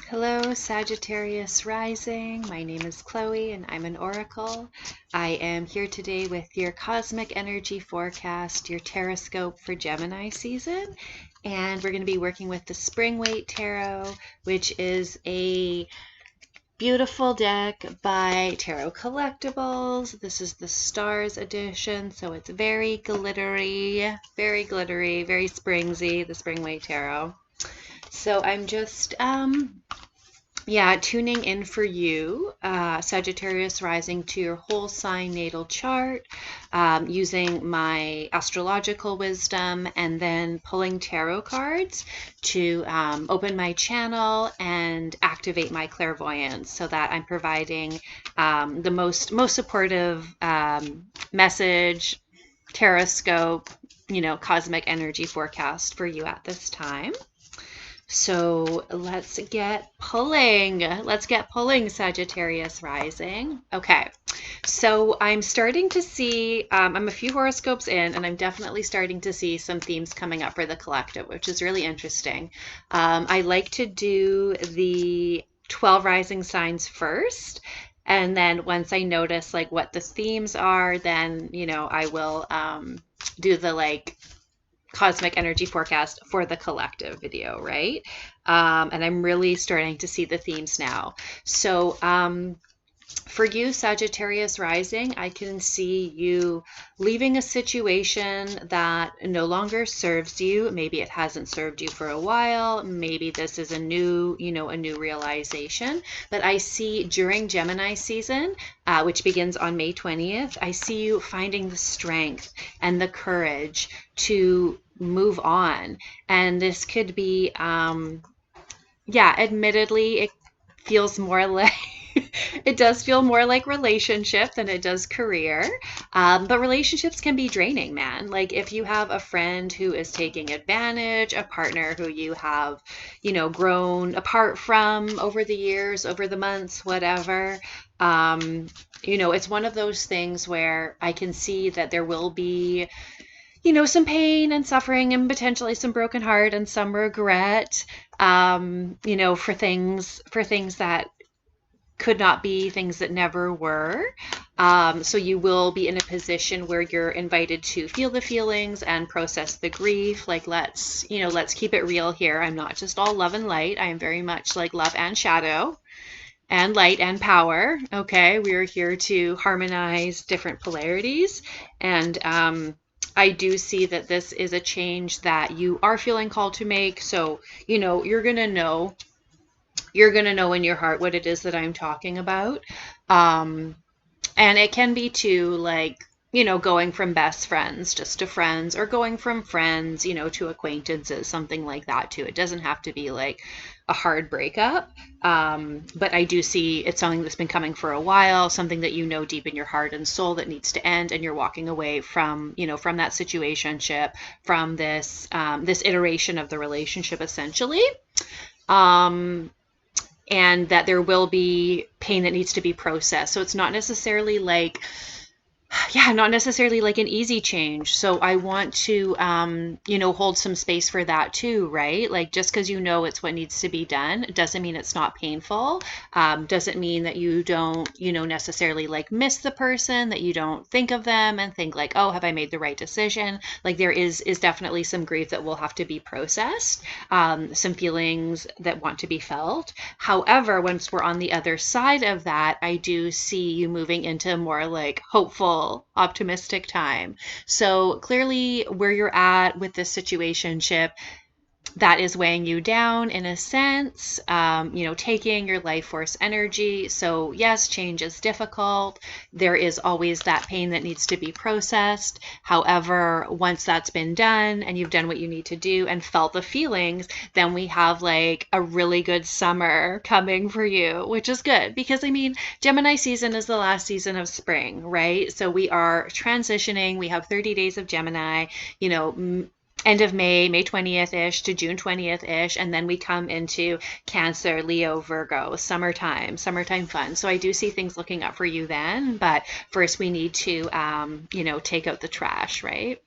Hello, Sagittarius rising. My name is Chloe and I'm an oracle. I am here today with your cosmic energy forecast, your Taroscope for Gemini season. And we're going to be working with the Spring Weight Tarot, which is a beautiful deck by Tarot Collectibles. This is the Stars edition, so it's very glittery, very springsy, the Spring Weight Tarot. So I'm just tuning in for you, Sagittarius rising, to your whole sign natal chart, using my astrological wisdom and then pulling tarot cards to open my channel and activate my clairvoyance so that I'm providing the most supportive message, taroscope, cosmic energy forecast for you at this time. So let's get pulling. Sagittarius rising. Okay, so I'm starting to see, I'm a few horoscopes in, and I'm definitely starting to see some themes coming up for the collective, which is really interesting. I like to do the 12 rising signs first. And then once I notice like what the themes are, then, I will do the cosmic energy forecast for the collective video, right? And I'm really starting to see the themes now. So for you, Sagittarius rising, I can see you leaving a situation that no longer serves you. Maybe it hasn't served you for a while. Maybe this is a new realization. But I see during Gemini season, which begins on May 20th, I see you finding the strength and the courage to move on. And this could be, admittedly, it feels more like it does feel more like relationship than it does career. But relationships can be draining, man. Like if you have a friend who is taking advantage, a partner who you have, grown apart from over the years, over the months, whatever. It's one of those things where I can see that there will be some pain and suffering and potentially some broken heart and some regret, for things that could not be, things that never were. So you will be in a position where you're invited to feel the feelings and process the grief. Like let's keep it real here. I'm not just all love and light. I am very much like love and shadow and light and power. Okay, we are here to harmonize different polarities. And I do see that this is a change that you are feeling called to make. So, you're going to know in your heart what it is that I'm talking about. And it can be too, going from best friends just to friends, or going from friends, to acquaintances, something like that too. It doesn't have to be like a hard breakup. But I do see it's something that's been coming for a while, something that deep in your heart and soul that needs to end, and you're walking away from, from that situationship, from this iteration of the relationship, essentially. And that there will be pain that needs to be processed. So it's not necessarily like an easy change. So I want to, hold some space for that too, right? Like just because it's what needs to be done doesn't mean it's not painful. Doesn't mean that you don't, necessarily miss the person, that you don't think of them and think like, oh, have I made the right decision? Like there is definitely some grief that will have to be processed, some feelings that want to be felt. However, once we're on the other side of that, I do see you moving into more hopeful, optimistic time. So clearly where you're at with this situationship, that is weighing you down in a sense, taking your life force energy. So yes, change is difficult. There is always that pain that needs to be processed. However, once that's been done and you've done what you need to do and felt the feelings, then we have a really good summer coming for you, which is good because Gemini season is the last season of spring, right? So we are transitioning. We have 30 days of Gemini, end of May 20th-ish to June 20th-ish, and then we come into Cancer, Leo, Virgo, summertime fun. So I do see things looking up for you then, but first we need to, take out the trash, right?